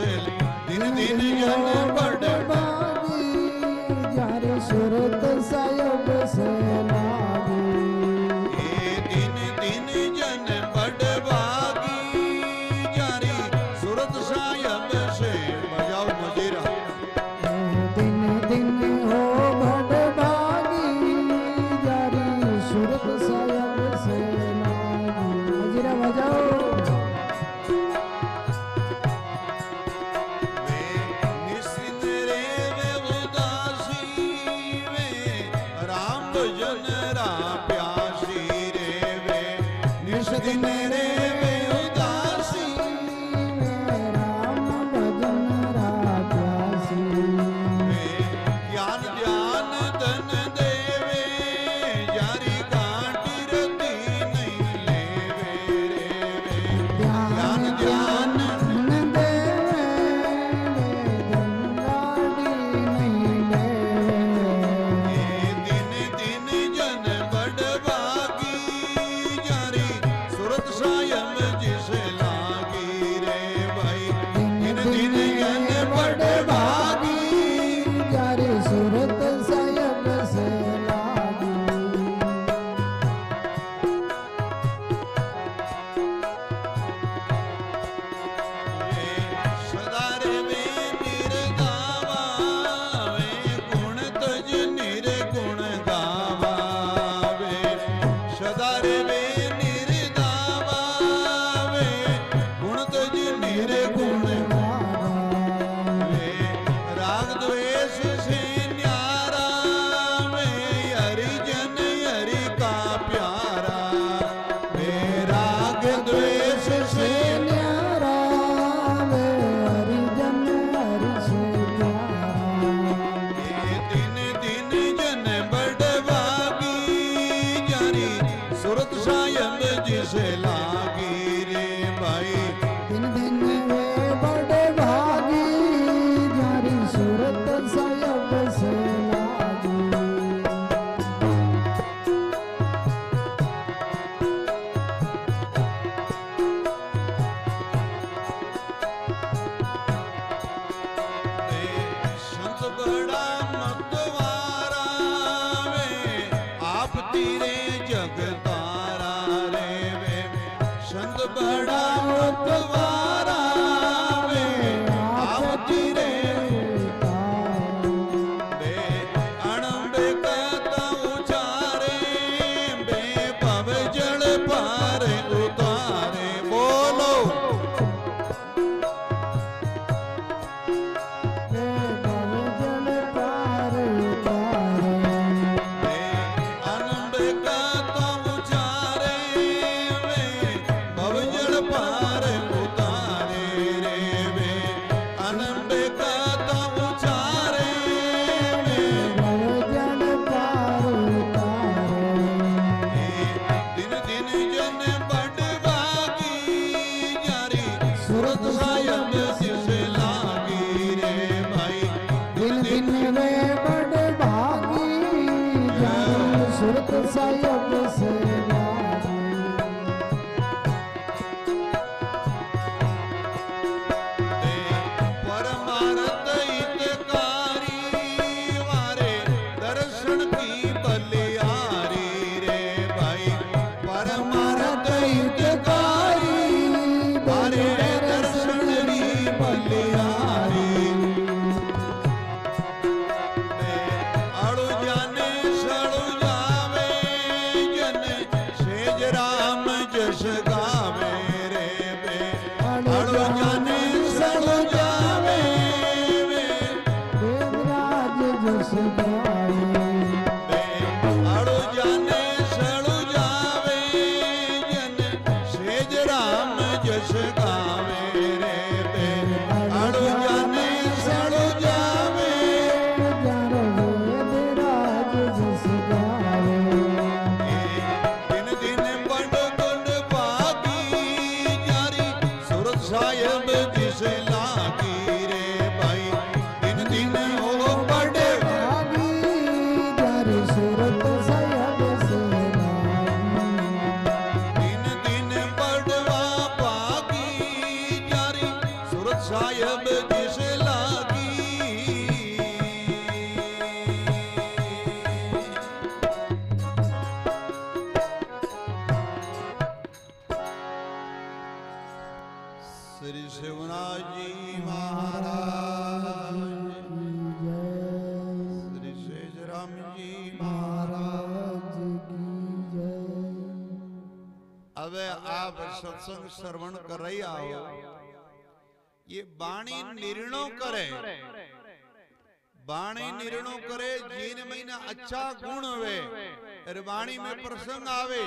जिसे दिन दिन जन बड़ भागी जारे सूरत साहिब से लागी दिन दिन जन बड़ भागी जारी सूरत साहिब से बजाओ मजीरा दिन दिन हो बड़ भागी जारी सूरत साहिब से लागी मजीरा बजाओ दिन रे वे उदासी राम भजन रा प्यासी ज्ञान ध्यान धन देवे जारी काटी रती नहीं लेवे रे वे ज्ञान ध्यान धन देवे धनगाड़ी नहीं लेवे दिन दिन जन बड़ भागी जारी सूरत साहिब जिसे लागी रे भाई दिन दिन जन बड़ भागी जारे सूरत साहिब से लागी सदा रे वे निर्गावा वे गुण तज निर्गुण गावा वे सदा रे वे निर्गावा वे गुण तज निर्गुण वे राग द्वेष से न्यारा वे हरि जन हरि का प्यारा वे राग द्वेष से न्यारा वे हरिजन हरि से प्यारा दिन दिन जन बड़ भागी जारी सूरत साहिब जिसे लागी रे भाई दिन दिन वे बड़े भागी जारी सूरत साहिब से लागी संत बड़ा मतवारा वे आप तीरे जगतारा रे वे संत बड़ा मतवारा वे आप तीरे बे अणबे कहता उचारे बे पव जल पार उतारे बोलो जल पार उतारे आनंद का तो उचारे वे भवजल पार उतारे रे वे आनंद का तो उचारे वे जल पार उतारे दिन दिन जन बड़ भागी जारी सूरत साहिब जिसे लागी रे भाई दिन दिन वे बड़े भागी जारी सूरत साहिब से लागी परमार्थ हितकारी वारे दर्शन की बलियारी रे भाई परमार्थ हितकारी वारे दर्शन की बलियारी अड़ु जाने सड़ु जावे जन से महाराज की जय। હવે આપ સત્સંગ શ્રવણ કરી આવો, ये बाणी निर्णय करे, बाणी निर्णय करे जिन महीना अच्छा गुण हुए अरे बाणी में प्रसंग आवे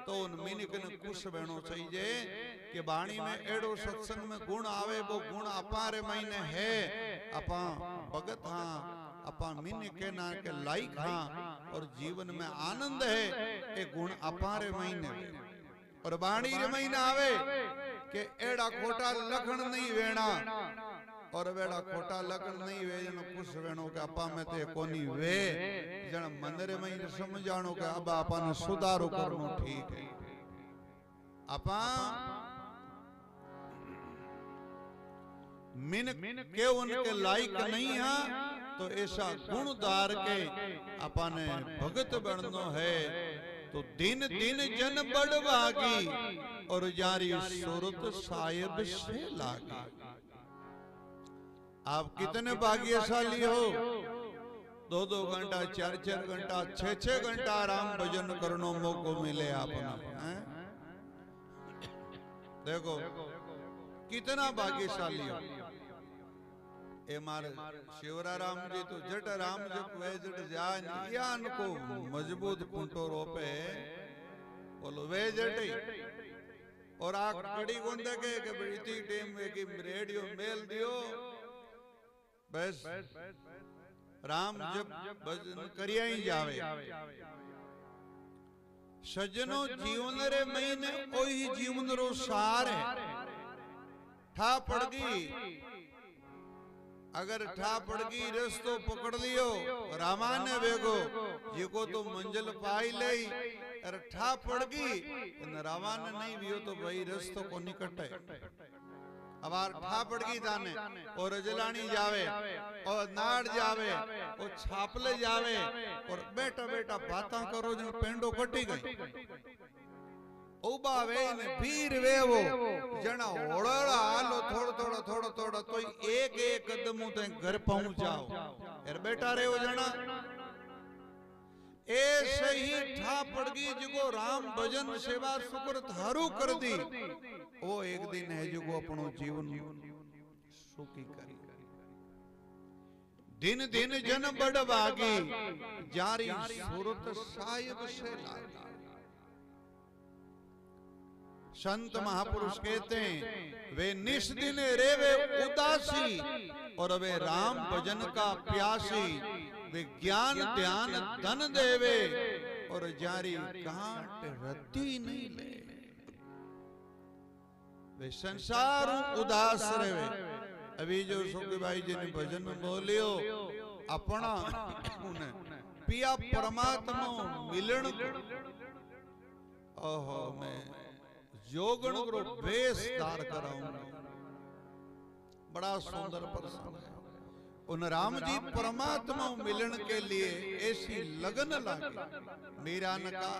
तो उन मिनिक ने कुछ बहनो चाहिए कि बाणी में एडो सत्संग में गुण आवे, वो गुण अपारे महीने है अपा भगत हाँ अपा मिनिक के ना के लाइक हाँ और जीवन में आनंद है ये गुण अपारे महीने। और बाणी रे महीना आवे के एड़ा खोटा लखन नहीं वेणा और वेड़ा खोटा लखन नहीं वे जन कुछ वेणो के अपा में ते कोनी वे जन मंदिर में ही समझाणो के अब आपा ने सुधारो करनो ठीक है। अपा मिन के उनके लायक नहीं है तो ऐसा गुणदार के अपा ने भगत बननो है तो दिन दिन जन बढ़वागी और जारी सूरत साहिब से लागी। आप कितने भाग्यशाली हो, 2-2 घंटा 4-4 घंटा 6-6 घंटा राम भजन करनो मौको मिले आपने। देखो कितना भाग्यशाली हो। ए मारे शिवरा राम जी तो जट राम जप वे जट जान यान को मजबूत कुंटो रोपे बोलो वे जट और आ कड़ी गुंदे के बड़ी टीम में की रेडियो मेल दियो बस राम जप भजन करिया ही जावे। सज्जनों जीवन रे महीने ओही जीवन रो सार है। ठा पड़ गई अगर ठा पड़गी रस्तो पकड़ लियो रामाने वेगो जिको तो मंजिल पाई ले अरे ठा पड़गी रामाने नहीं वियो तो भाई रस्तो को निकटे। अब ठा पड़गी ताने और रजलानी जावे और नाड़ जावे और छापले जावे और बेटा बेटा बाता करो जो पेंडो कटी गई उबावे ने भीर वेवो जना ओड़ड़ा आलो थोड़ा थोड़ा तो एक एक कदम ते घर पहुंच जाओ यार बेटा रे वो जना ऐसे ही ठा पड़गी जिको राम भजन सेवा सुकृत हरू कर दी वो एक दिन है जिको अपनो जीवन सुखी करी। दिन दिन जन बढ़वागी जारी सूरत साहिब से लागी। संत महापुरुष कहते हैं वे निस दिन रेवे उदासी और वे राम भजन का प्यासी, वे ज्ञान ध्यान धन देवे और जारी काट रत्ती नहीं ले। वे संसार उदास रहे। अभी जो सुखी भाई जी ने भजन बोलियो अपना पिया परमात्मा मिलन ओहो मैं जोगण को वेश धार कराऊंगा। बड़ा सुंदर प्रसंग है। उन राम जी परमात्मा मिलन के लिए ऐसी लगन लगी। मीरा ने कहा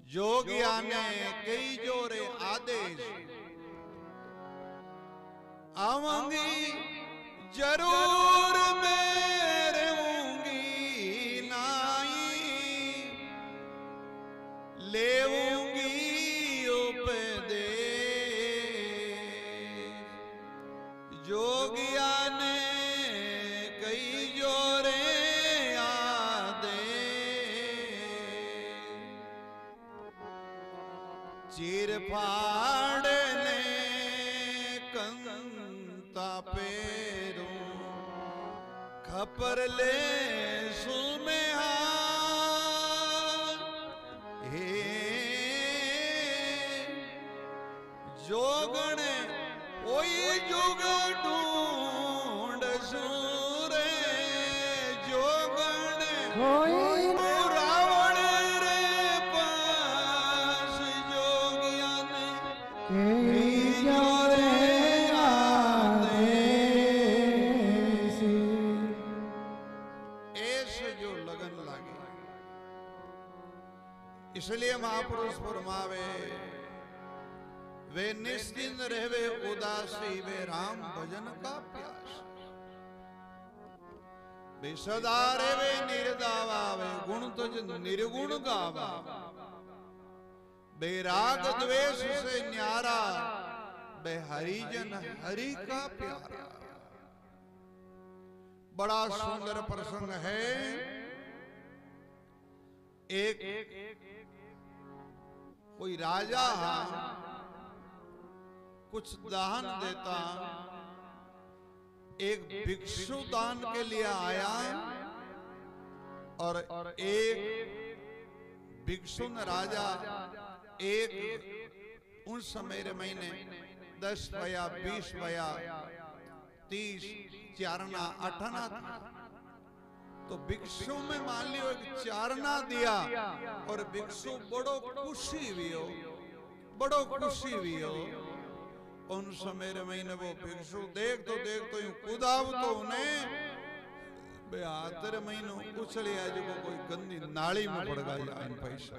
जोगिया ने कई जोरे आदेश आवांगी जरूर मैं रहूंगी नाई लेऊंगी उपदेश। जोगिया ने कई जोरे आदे चीर फाड़ने कंता पेरू खपर ले सुमे जोगण ओई जोग ढूंढ सूरे जोगण रावण रे पास जोगिया ने जोरे ऐसे जो लगन लगे। इसलिए महापुरुष फरमावे वे निश्चिंत रहवे उदासी वे राम भजन का प्यास। बेसदारे वे निर्दावा वे गुण तुझ निर्गुण गावा बेराग द्वेष से न्यारा बे हरिजन हरि का प्यारा। बड़ा सुंदर प्रसंग है। एक कोई राजा कुछ दान देता, एक भिक्षु दान के लिए आया और एक भिक्षु न राजा एक उन समय महीने 10 वया 20 वया 30 चारना 8 आना था। तो भिक्षु में मान लियो एक 4 आना दिया और भिक्षु बड़ो खुशी हुई, बड़ो खुशी हुई। उन समय महीने वो भिक्षु देख तो यूं कुदाव तो उन्हें बेहतर महीनों उछले आज को कोई गंदी नाली में पड़ गया इन पैसा।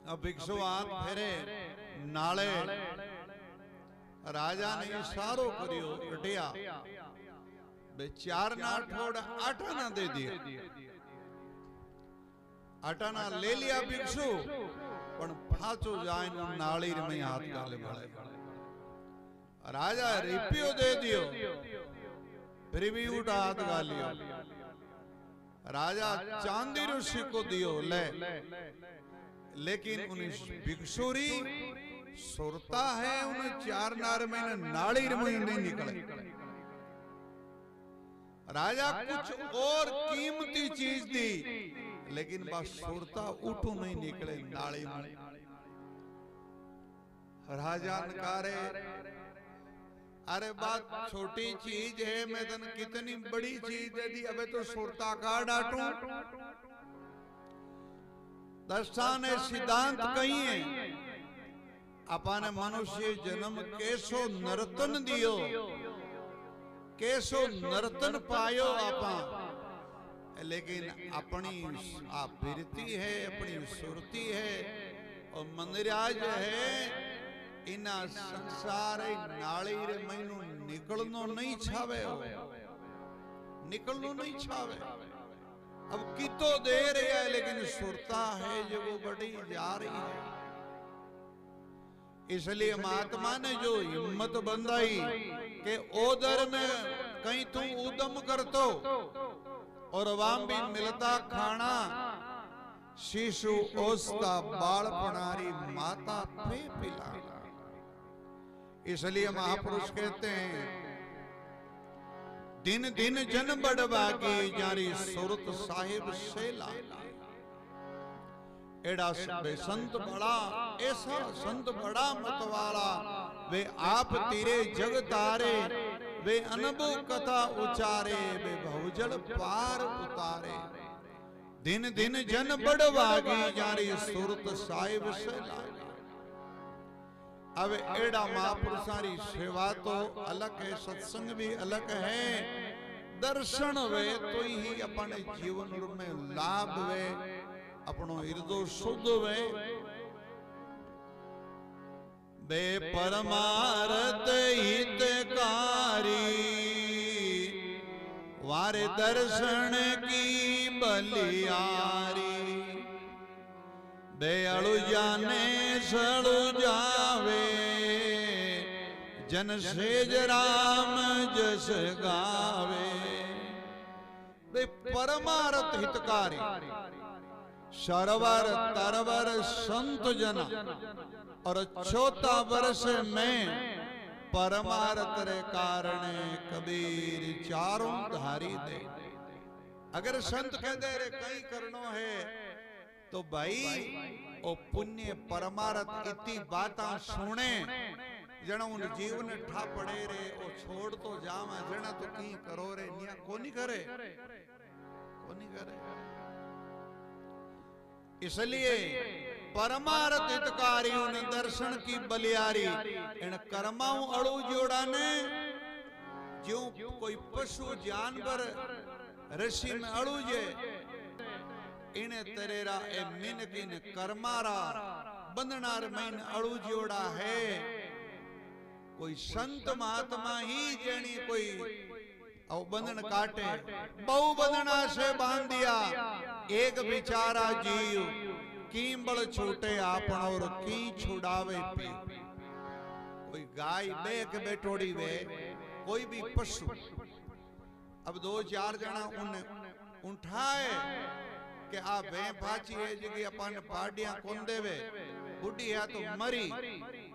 अब भिक्षु हाथ फेरे नाले, राजा ने इशारो करियो हटिया बे 4 ना छोड़ 8 आना दे दिया। 8 आना ले लिया भिक्षु पण पाछो जाए नाली में हाथ डाले बड़े। राजा रिपियो दे दियो फिर भी उठा हाथ गालियो। राजा चांदी रो सिक्को दियो ले, लेकिन उन भिक्षुरी सुरता है उन 4 नार में नाली में नहीं निकले। राजा कुछ और कीमती चीज दी लेकिन बस सुरता उठू नहीं निकले नाली में। राजा नकारे अरे बात छोटी चीज है, मैं तन कितनी बड़ी चीज दे दी, अबे तो सुरता का डांटू। दर्शन ने सिद्धांत कही है अपन मनुष्य जन्म कैसो नर्तन दियो, कैसो नर्तन पायो आपा, लेकिन अपनी बिरती है, अपनी सुरती है और मंदिराज है। इना संसार नाली रे महीनों निकलनो नहीं छावे, निकलनो नहीं छावे। अब कितो देर है लेकिन सुरता है जो वो बड़ी जा रही है। इसलिए महात्मा ने जो हिम्मत बंधाई कि ओदर में कहीं तू उदम करतो और वाम भी मिलता खाना, शिशु ओस्ता बालपणारी माता पे पिला। इसलिए महापुरुष कहते हैं दिन दिन जन बड़बागी जारी सुरत साहिब सेला। एड़ा संत बड़ा, ऐसा संत बड़ा मतवाला, वे आप तेरे जग तारे, वे अनुभव कथा उचारे, वे भवजल पार उतारे। दिन दिन जन बड़बागी जारी सुरत साहिब सेला। अब एड़ा महापुरुषारी सेवा तो अलग है, सत्संग भी अलग है। दर्शन वे तो ही अपने जीवन में लाभ वे, अपनो हृदय शुद्ध वे। बे परमार्थ हितकारी वारे दर्शन की बलियारी। दयालु जाने सड़ु जावे जन सेज राम जस गावे। वे परमार्थ हितकारी सरवर तरवर संत जना और 14 वर्ष में परमार्थ रे कारणे कबीर चारों धारी दे। अगर संत कह दे रे कहीं करनो है तो भाई ओ पुण्य परमार्थ इतनी बाता सुने जना उन जीवन ठा पड़े रे ओ छोड़ तो जावा जना तो की करो रे निया कोनी करे, कोनी करे। इसलिए परमार्थ हितकारी उन दर्शन की बलियारी इन कर्माओं अड़ू जोड़ा ने जो कोई पशु जानवर ऋषि में अड़ू जे इने तरेरा ए मिनकिन कर्मारा बंधनार महीन अड़ू जोड़ा है। कोई संत महात्मा ही जणी कोई और बंधन काटे बहु बंधना से बांध दिया एक बेचारा जीव कींबल छूटे आपन और की छुड़ावे पी। कोई गाय बेक बैठोड़ी वे कोई भी पशु अब 2-4 जना उन उठाए कि आ वे पाची है जगी अपन पाडिया कोन देवे बुढ़ी है तो मरी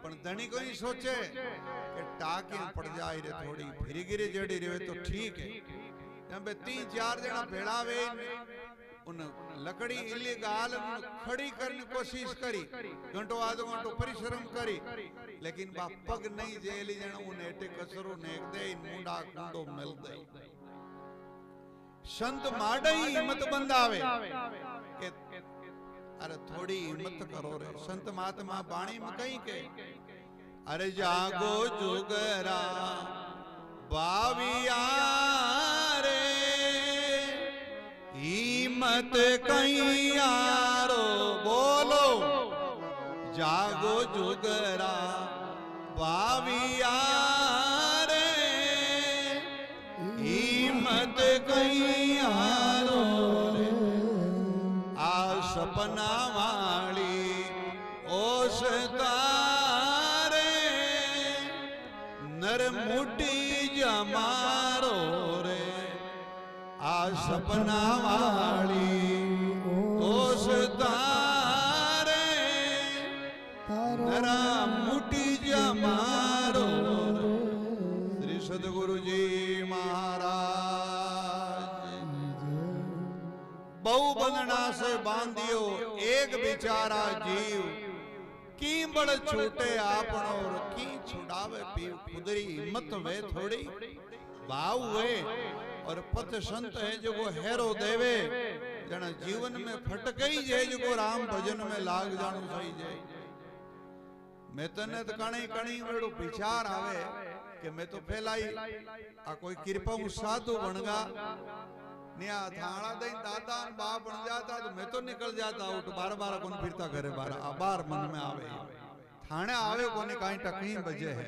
पण धनी कोई सोचे कि टाकियां पड़ जाए रे थोड़ी फिर गिरे जड़ी रे तो ठीक है। जब 3-4 जना भेड़ावे उन लकड़ी इलीगल खड़ी करने कोशिश करी घंटो आधो घंटो परिश्रम करी लेकिन बा पग नहीं जेली जण उन एटे कसरो नेक दे मुंडा कुंडो मिल दे। संत माडई हिम्मत बंधावे के अरे थोड़ी हिम्मत करो रे। संत महात्मा बाणी में कहीं के अरे जागो जुगरा बाविया रे हिम्मत कहीं यारो बोलो जागो जुगरा बाविया रे हिम्मत कहीं यारो रे आ सपना वाली ओस तारे नर मुटी जमारो रे आ सपना वाली ओस तारे नरा मुटी जमारो रे। श्री सद्गुरु जी बहु बंधना से बांधियो एक बेचारा जीव कींबड़ छूटे आपन और की छुड़ावे पी। खुदरी हिम्मत वे थोड़ी भाव वे और पथ संत है जो वो हेरो देवे जना जीवन में फटकई जे जो राम भजन में लाग जानु सही जे। मैं तने तो कणी कणी वेड़ो विचार आवे कि मैं तो फैलाई आ कोई कृपा साधु बनगा निया थाना दई दादा बाप बन जाता तो मैं तो निकल जाता उठ 12 कौन फिरता घरे 12 बार मन में आवे थाने आवे कोने काई टकनी बजे है।